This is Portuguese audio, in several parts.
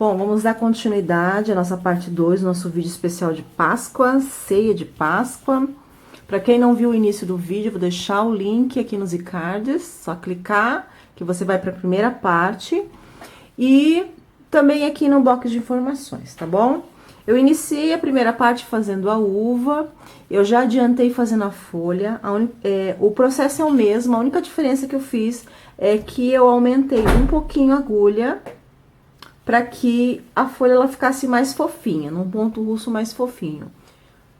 Bom, vamos dar continuidade à nossa parte 2, nosso vídeo especial de Páscoa, ceia de Páscoa. Para quem não viu o início do vídeo, vou deixar o link aqui nos iCards, só clicar que você vai para a primeira parte. E também aqui no box de informações, tá bom? Eu iniciei a primeira parte fazendo a uva, eu já adiantei fazendo a folha, o processo é o mesmo, a única diferença que eu fiz é que eu aumentei um pouquinho a agulha, para que a folha ela ficasse mais fofinha, num ponto russo mais fofinho.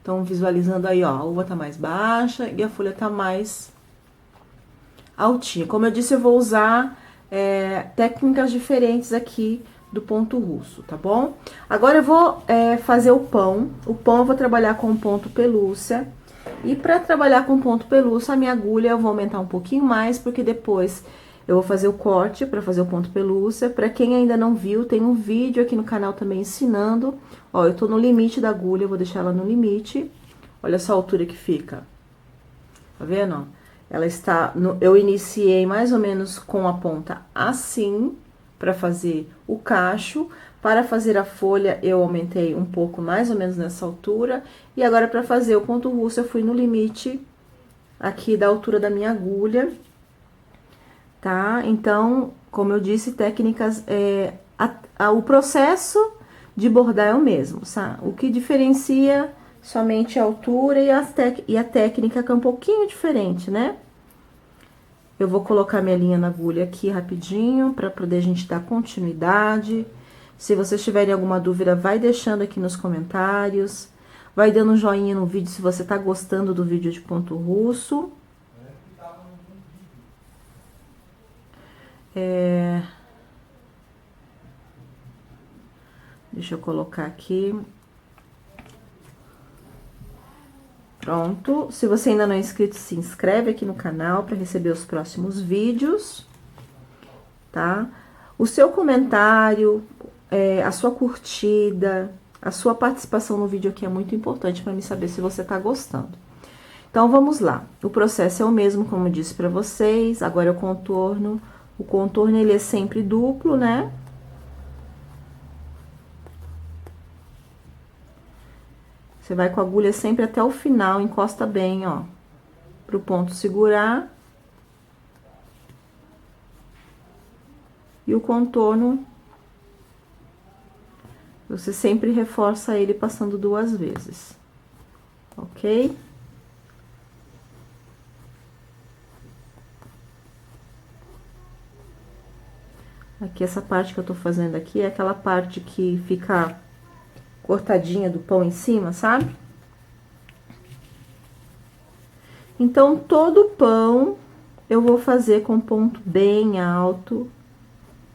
Então, visualizando aí, ó, a uva tá mais baixa e a folha tá mais altinha. Como eu disse, eu vou usar técnicas diferentes aqui do ponto russo, tá bom? Agora eu vou fazer o pão. O pão eu vou trabalhar com ponto pelúcia. E para trabalhar com ponto pelúcia, a minha agulha eu vou aumentar um pouquinho mais, porque depois eu vou fazer o corte para fazer o ponto pelúcia. Para quem ainda não viu, tem um vídeo aqui no canal também ensinando. Ó, eu tô no limite da agulha, eu vou deixar ela no limite. Olha só a altura que fica. Tá vendo, ó? Ela está, eu iniciei mais ou menos com a ponta assim, para fazer o cacho. Para fazer a folha, eu aumentei um pouco mais ou menos nessa altura. E agora, para fazer o ponto russo, eu fui no limite aqui da altura da minha agulha. Tá? Então, como eu disse, técnicas, o processo de bordar é o mesmo, sabe? O que diferencia somente a altura e a técnica, que é um pouquinho diferente, né? Eu vou colocar minha linha na agulha aqui rapidinho, para poder a gente dar continuidade. Se vocês tiverem alguma dúvida, vai deixando aqui nos comentários. Vai dando um joinha no vídeo se você tá gostando do vídeo de ponto russo. Deixa eu colocar aqui. Pronto. Se você ainda não é inscrito, se inscreve aqui no canal para receber os próximos vídeos, tá? O seu comentário, a sua curtida, a sua participação no vídeo aqui é muito importante para mim saber se você tá gostando. Então, vamos lá. O processo é o mesmo, como eu disse para vocês. Agora, o contorno. O contorno, ele é sempre duplo, né? Você vai com a agulha sempre até o final, encosta bem, ó, pro ponto segurar. E o contorno, você sempre reforça ele passando 2 vezes, ok? Aqui, essa parte que eu tô fazendo aqui é aquela parte que fica cortadinha do pão em cima, sabe? Então, todo o pão eu vou fazer com ponto bem alto,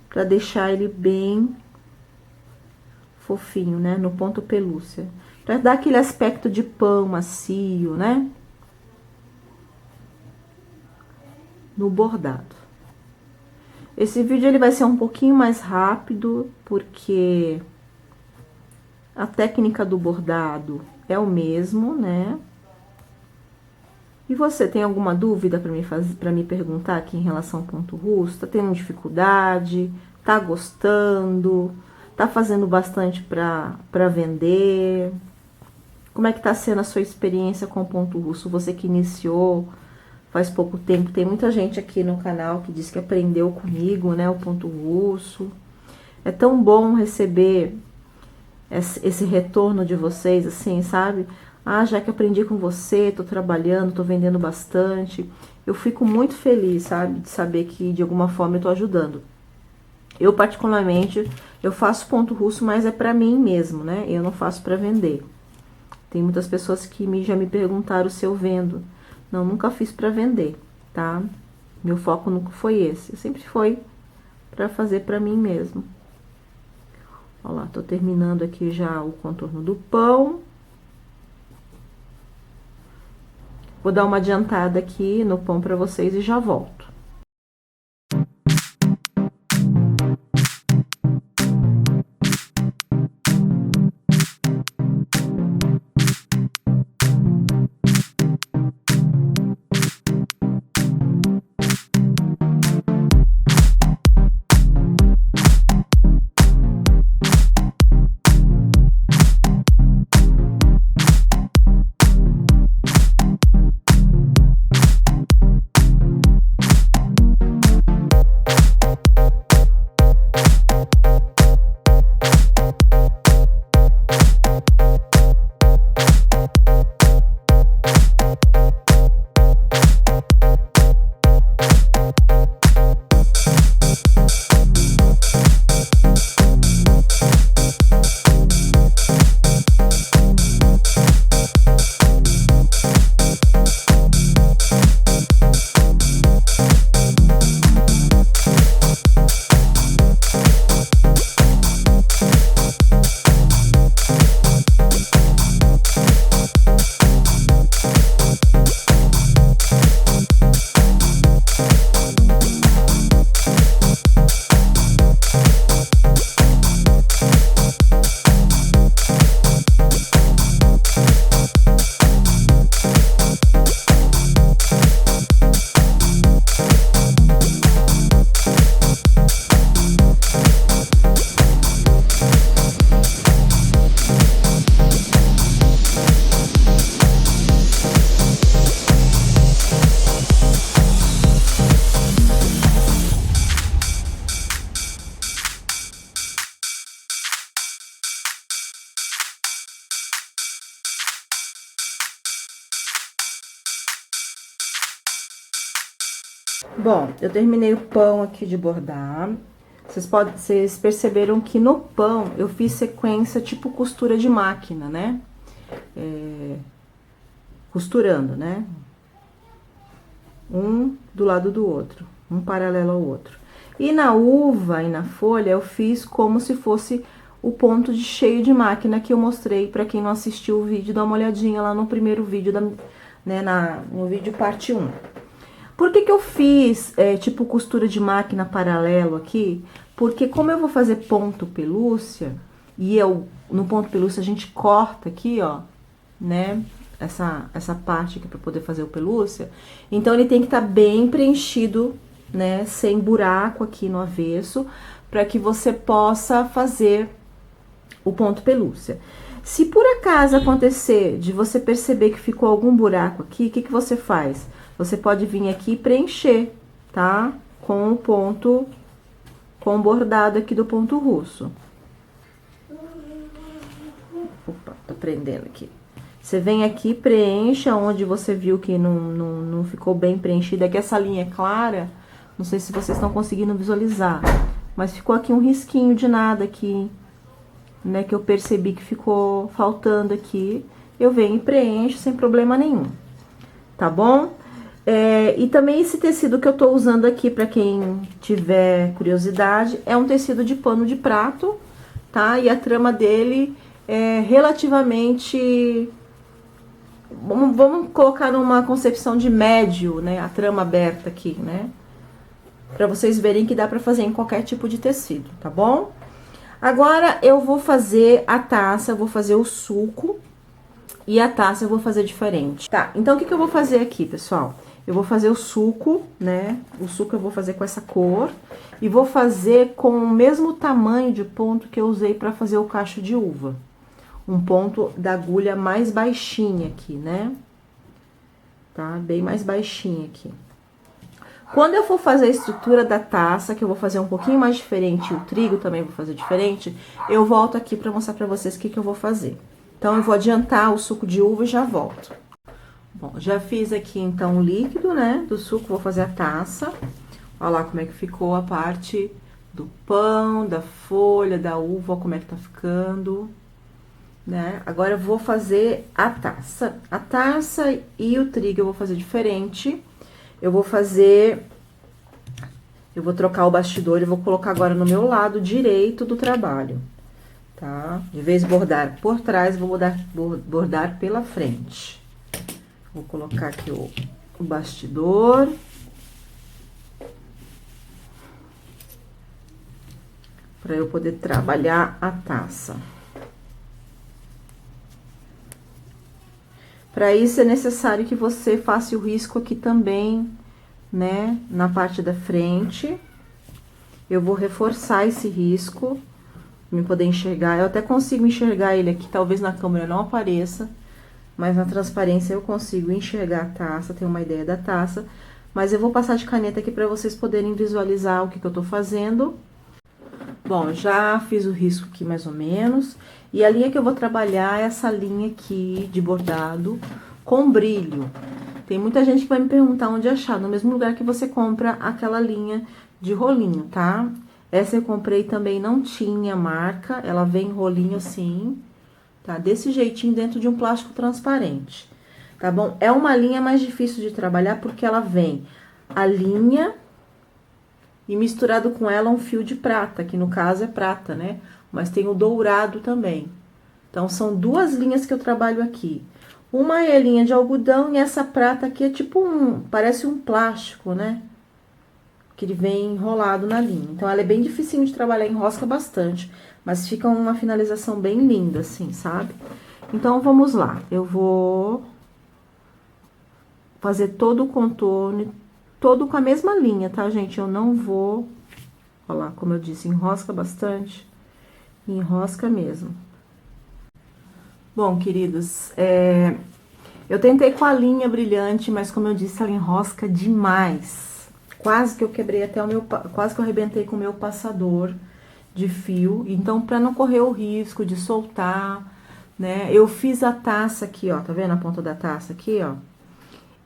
pra deixar ele bem fofinho, né? No ponto pelúcia. Pra dar aquele aspecto de pão macio, né? No bordado. Esse vídeo ele vai ser um pouquinho mais rápido, porque a técnica do bordado é o mesmo, né? E você tem alguma dúvida para me perguntar aqui em relação ao ponto russo? Tá tendo dificuldade? Tá gostando? Tá fazendo bastante para vender? Como é que tá sendo a sua experiência com o ponto russo? Você que iniciou faz pouco tempo, tem muita gente aqui no canal que diz que aprendeu comigo, né, o ponto russo. É tão bom receber esse retorno de vocês, assim, sabe? Ah, já que aprendi com você, tô trabalhando, tô vendendo bastante. Eu fico muito feliz, sabe, de saber que de alguma forma eu tô ajudando. Eu, particularmente, eu faço ponto russo, mas é pra mim mesmo, né? Eu não faço pra vender. Tem muitas pessoas que já me perguntaram se eu vendo. Não, nunca fiz pra vender, tá? Meu foco nunca foi esse. Sempre foi pra fazer pra mim mesmo. Ó lá, tô terminando aqui já o contorno do pão. Vou dar uma adiantada aqui no pão pra vocês e já volto. Bom, eu terminei o pão aqui de bordar. Vocês perceberam que no pão eu fiz sequência tipo costura de máquina, né? Costurando, né? Um do lado do outro, um paralelo ao outro. E na uva e na folha eu fiz como se fosse o ponto de cheio de máquina que eu mostrei para quem não assistiu o vídeo, dá uma olhadinha lá no primeiro vídeo, no vídeo parte 1. Por que eu fiz tipo costura de máquina paralelo aqui? Porque como eu vou fazer ponto pelúcia, e no ponto pelúcia a gente corta aqui, ó, né? Essa parte aqui para poder fazer o pelúcia. Então, ele tem que estar bem preenchido, né? Sem buraco aqui no avesso, para que você possa fazer o ponto pelúcia. Se por acaso acontecer de você perceber que ficou algum buraco aqui, o que você faz? Você pode vir aqui e preencher, tá? Com o ponto, com o bordado aqui do ponto russo. Opa, tô prendendo aqui. Você vem aqui, preenche onde você viu que não ficou bem preenchida. É que essa linha é clara, não sei se vocês estão conseguindo visualizar. Mas ficou aqui um risquinho de nada aqui, né? Que eu percebi que ficou faltando aqui. Eu venho e preencho sem problema nenhum, tá bom? E também esse tecido que eu tô usando aqui, pra quem tiver curiosidade, é um tecido de pano de prato, tá? E a trama dele é relativamente... Vamos colocar numa concepção de médio, né? A trama aberta aqui, né? Pra vocês verem que dá pra fazer em qualquer tipo de tecido, tá bom? Agora, eu vou fazer a taça, eu vou fazer o sulco. E a taça eu vou fazer diferente. Tá, então o que eu vou fazer aqui, pessoal? Eu vou fazer o suco, né? O suco eu vou fazer com essa cor. E vou fazer com o mesmo tamanho de ponto que eu usei pra fazer o cacho de uva. Um ponto da agulha mais baixinha aqui, né? Tá? Bem mais baixinha aqui. Quando eu for fazer a estrutura da taça, que eu vou fazer um pouquinho mais diferente, e o trigo também vou fazer diferente, eu volto aqui pra mostrar pra vocês o que eu vou fazer. Então, eu vou adiantar o suco de uva e já volto. Bom, já fiz aqui, então, o líquido, né, do suco, vou fazer a taça. Olha lá como é que ficou a parte do pão, da folha, da uva, olha como é que tá ficando, né? Agora, eu vou fazer a taça. A taça e o trigo eu vou fazer diferente. Eu vou trocar o bastidor e vou colocar agora no meu lado direito do trabalho. Tá? De vez de bordar por trás, vou bordar pela frente. Vou colocar aqui o bastidor. Para eu poder trabalhar a taça. Para isso, é necessário que você faça o risco aqui também, né? Na parte da frente. Eu vou reforçar esse risco. Me poder enxergar, eu até consigo enxergar ele aqui, talvez na câmera não apareça, mas na transparência eu consigo enxergar a taça, ter uma ideia da taça, mas eu vou passar de caneta aqui para vocês poderem visualizar o que eu tô fazendo. Bom, já fiz o risco aqui mais ou menos, e a linha que eu vou trabalhar é essa linha aqui de bordado com brilho. Tem muita gente que vai me perguntar onde achar, no mesmo lugar que você compra aquela linha de rolinho, tá? Essa eu comprei também, não tinha marca, ela vem em rolinho assim, tá? Desse jeitinho dentro de um plástico transparente, tá bom? É uma linha mais difícil de trabalhar porque ela vem a linha e misturado com ela um fio de prata, que no caso é prata, né? Mas tem o dourado também. Então, são duas linhas que eu trabalho aqui. Uma é a linha de algodão e essa prata aqui é tipo parece um plástico, né? Que ele vem enrolado na linha. Então, ela é bem dificinho de trabalhar, enrosca bastante. Mas fica uma finalização bem linda, assim, sabe? Então, vamos lá. Eu vou fazer todo o contorno, todo com a mesma linha, tá, gente? Eu não vou... Olha lá, como eu disse, enrosca bastante. Enrosca mesmo. Bom, queridos, eu tentei com a linha brilhante, mas como eu disse, ela enrosca demais. Quase que eu quebrei até quase que eu arrebentei com o meu passador de fio. Então, pra não correr o risco de soltar, né? Eu fiz a taça aqui, ó, tá vendo a ponta da taça aqui, ó?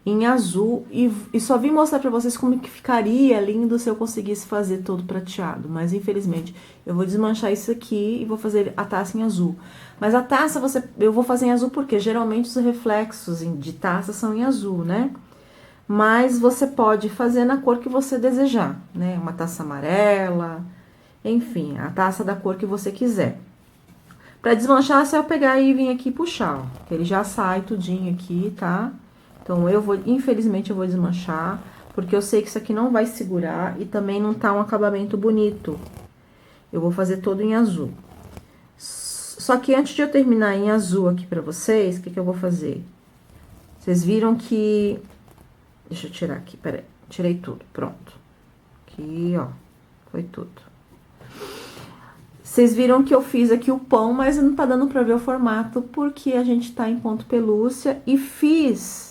em azul e só vim mostrar pra vocês como que ficaria lindo se eu conseguisse fazer todo prateado, mas infelizmente eu vou desmanchar isso aqui e vou fazer a taça em azul. Mas a taça eu vou fazer em azul porque geralmente os reflexos de taça são em azul, né? Mas você pode fazer na cor que você desejar, né? Uma taça amarela, enfim, a taça da cor que você quiser. Pra desmanchar, é só eu pegar e vir aqui e puxar, ó, que ele já sai tudinho aqui, tá? Então, infelizmente, eu vou desmanchar, porque eu sei que isso aqui não vai segurar e também não tá um acabamento bonito. Eu vou fazer todo em azul. Só que antes de eu terminar em azul aqui pra vocês, o que eu vou fazer? Vocês viram que... Deixa eu tirar aqui, peraí. Tirei tudo, pronto. Aqui, ó, foi tudo. Vocês viram que eu fiz aqui o pão, mas não tá dando pra ver o formato, porque a gente tá em ponto pelúcia e fiz...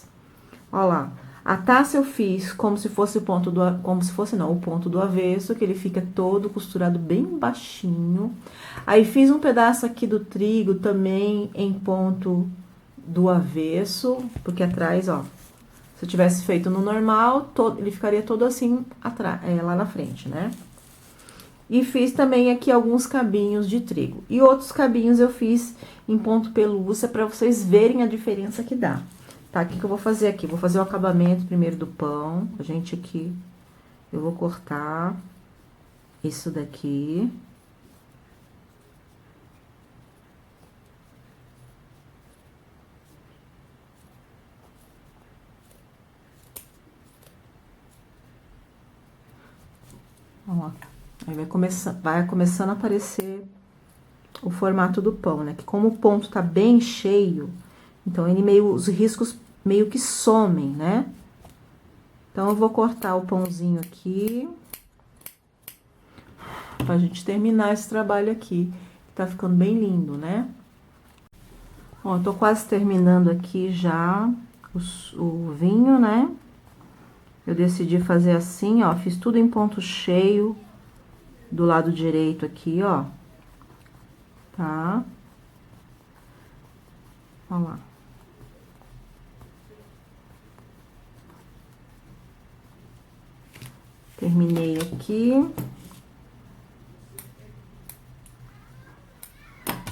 Ó lá, a taça eu fiz como se fosse o ponto do... Como se fosse, não, o ponto do avesso, que ele fica todo costurado bem baixinho. Aí, fiz um pedaço aqui do trigo também em ponto do avesso, porque atrás, ó, se eu tivesse feito no normal, ele ficaria todo assim, atrás, lá na frente, né? E fiz também aqui alguns cabinhos de trigo. E outros cabinhos eu fiz em ponto pelúcia, pra vocês verem a diferença que dá. Tá, o que eu vou fazer aqui? Vou fazer o acabamento primeiro do pão. A gente aqui, eu vou cortar isso daqui. Ó, aí vai começando a aparecer o formato do pão, né? Que como o ponto tá bem cheio, então os riscos meio que somem, né? Então, eu vou cortar o pãozinho aqui, pra gente terminar esse trabalho aqui. Tá ficando bem lindo, né? Ó, eu tô quase terminando aqui já o vinho, né? Eu decidi fazer assim, ó, fiz tudo em ponto cheio do lado direito aqui, ó. Tá? Ó lá. Terminei aqui.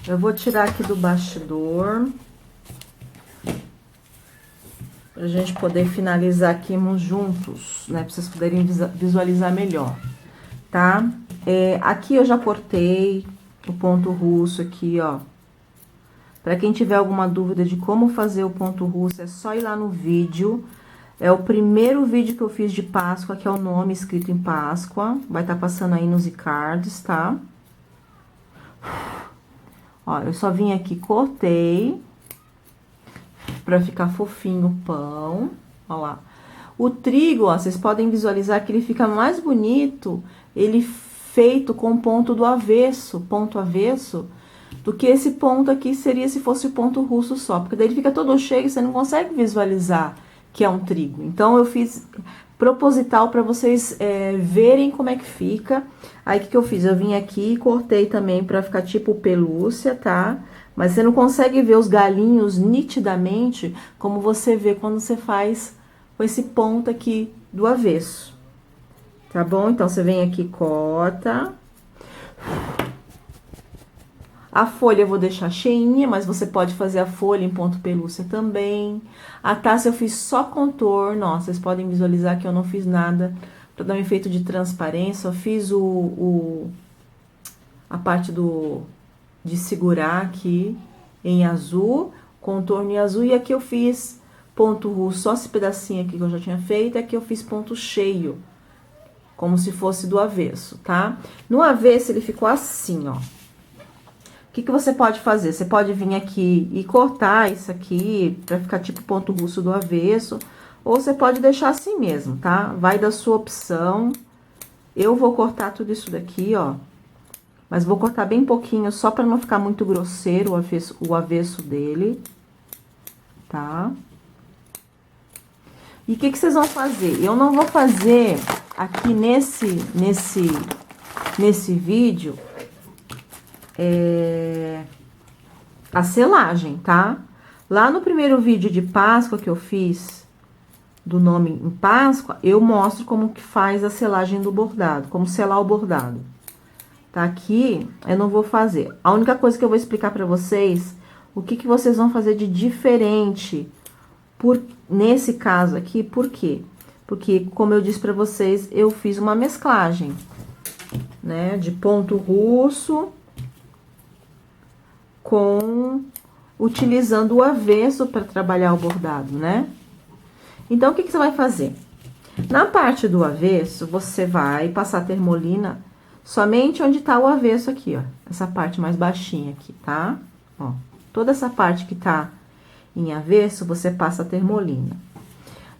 Eu vou tirar aqui do bastidor, pra gente poder finalizar aqui juntos, né? Pra vocês poderem visualizar melhor, tá? Aqui eu já cortei o ponto russo aqui, ó. Pra quem tiver alguma dúvida de como fazer o ponto russo, é só ir lá no vídeo. É o primeiro vídeo que eu fiz de Páscoa, que é o nome escrito em Páscoa. Vai estar passando aí nos iCards, tá? Ó, eu só vim aqui, cortei, pra ficar fofinho o pão, ó lá. O trigo, ó, vocês podem visualizar que ele fica mais bonito, ele feito com ponto avesso, do que esse ponto aqui seria se fosse o ponto russo só, porque daí ele fica todo cheio, você não consegue visualizar que é um trigo. Então, eu fiz proposital para vocês verem como é que fica. Aí, o que eu fiz? Eu vim aqui e cortei também pra ficar tipo pelúcia, tá? Mas você não consegue ver os galinhos nitidamente como você vê quando você faz com esse ponto aqui do avesso. Tá bom? Então, você vem aqui e corta. A folha eu vou deixar cheinha, mas você pode fazer a folha em ponto pelúcia também. A taça eu fiz só contorno, ó, vocês podem visualizar que eu não fiz nada para dar um efeito de transparência. Eu fiz a parte de segurar aqui em azul, contorno em azul, e aqui eu fiz ponto russo, só esse pedacinho aqui que eu já tinha feito, e aqui eu fiz ponto cheio, como se fosse do avesso, tá? No avesso ele ficou assim, ó. O que você pode fazer? Você pode vir aqui e cortar isso aqui pra ficar tipo ponto russo do avesso, ou você pode deixar assim mesmo, tá? Vai da sua opção. Eu vou cortar tudo isso daqui, ó, mas vou cortar bem pouquinho, só pra não ficar muito grosseiro o avesso dele, tá? E o que vocês vão fazer? Eu não vou fazer aqui nesse vídeo a selagem, tá? Lá no primeiro vídeo de Páscoa que eu fiz do nome em Páscoa, eu mostro como que faz a selagem do bordado, como selar o bordado. Tá aqui, eu não vou fazer. A única coisa que eu vou explicar pra vocês, o que que vocês vão fazer de diferente nesse caso aqui, por quê? Porque, como eu disse pra vocês, eu fiz uma mesclagem, né, de ponto russo utilizando o avesso para trabalhar o bordado, né? Então, o que que você vai fazer? Na parte do avesso, você vai passar termolina somente onde tá o avesso aqui, ó. Essa parte mais baixinha aqui, tá? Ó, toda essa parte que tá em avesso, você passa termolina.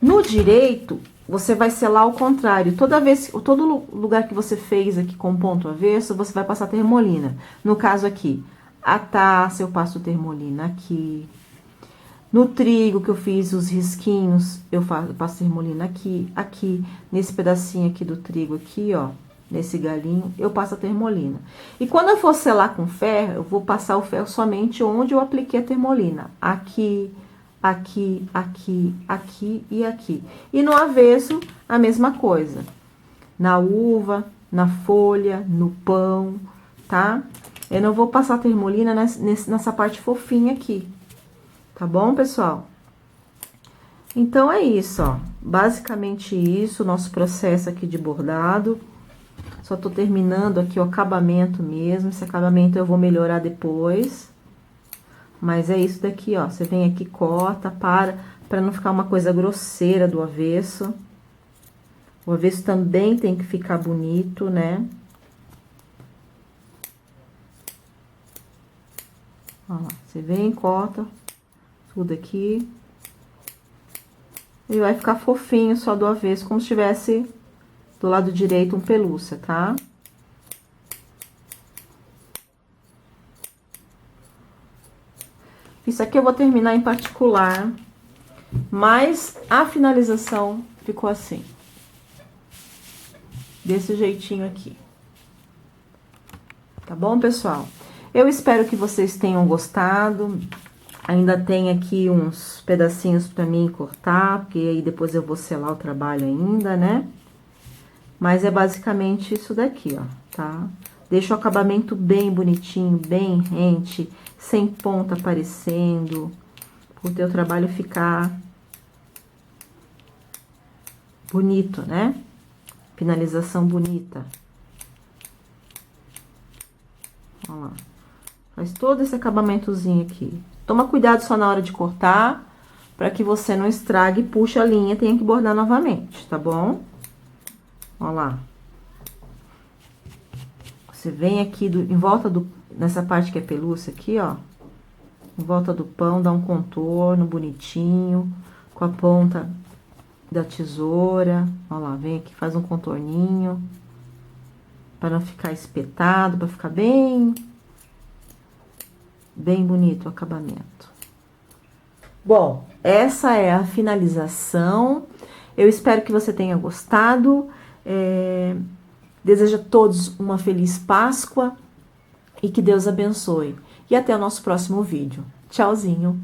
No direito, você vai selar ao contrário. Todo lugar que você fez aqui com ponto avesso, você vai passar termolina. No caso aqui, a taça, eu passo termolina aqui. No trigo que eu fiz os risquinhos, eu passo termolina aqui. Aqui, nesse pedacinho aqui do trigo aqui, ó, nesse galinho, eu passo a termolina. E quando eu for selar com ferro, eu vou passar o ferro somente onde eu apliquei a termolina. Aqui, aqui, aqui, aqui e aqui. E no avesso, a mesma coisa. Na uva, na folha, no pão, tá? Eu não vou passar termolina nessa parte fofinha aqui. Tá bom, pessoal? Então, é isso, ó. Basicamente isso, o nosso processo aqui de bordado. Só tô terminando aqui o acabamento mesmo. Esse acabamento eu vou melhorar depois. Mas é isso daqui, ó. Você vem aqui, corta, pra não ficar uma coisa grosseira do avesso. O avesso também tem que ficar bonito, né? Ó lá, você vem, corta tudo aqui. E vai ficar fofinho só do avesso, como se tivesse do lado direito um pelúcia, tá? Isso aqui eu vou terminar em particular, mas a finalização ficou assim. Desse jeitinho aqui. Tá bom, pessoal? Eu espero que vocês tenham gostado. Ainda tem aqui uns pedacinhos pra mim cortar, porque aí depois eu vou selar o trabalho ainda, né? Mas é basicamente isso daqui, ó, tá? Deixa o acabamento bem bonitinho, bem rente, sem ponta aparecendo, pro teu trabalho ficar bonito, né? Finalização bonita. Olha lá. Faz todo esse acabamentozinho aqui. Toma cuidado só na hora de cortar, para que você não estrague e puxe a linha, tenha que bordar novamente, tá bom? Ó lá. Você vem aqui em volta nessa parte que é pelúcia aqui, ó. Em volta do pão, dá um contorno bonitinho, com a ponta da tesoura. Ó lá, vem aqui, faz um contorninho, para não ficar espetado, para ficar bem bonito o acabamento. Bom, essa é a finalização. Eu espero que você tenha gostado. Desejo a todos uma feliz Páscoa e que Deus abençoe. E até o nosso próximo vídeo. Tchauzinho!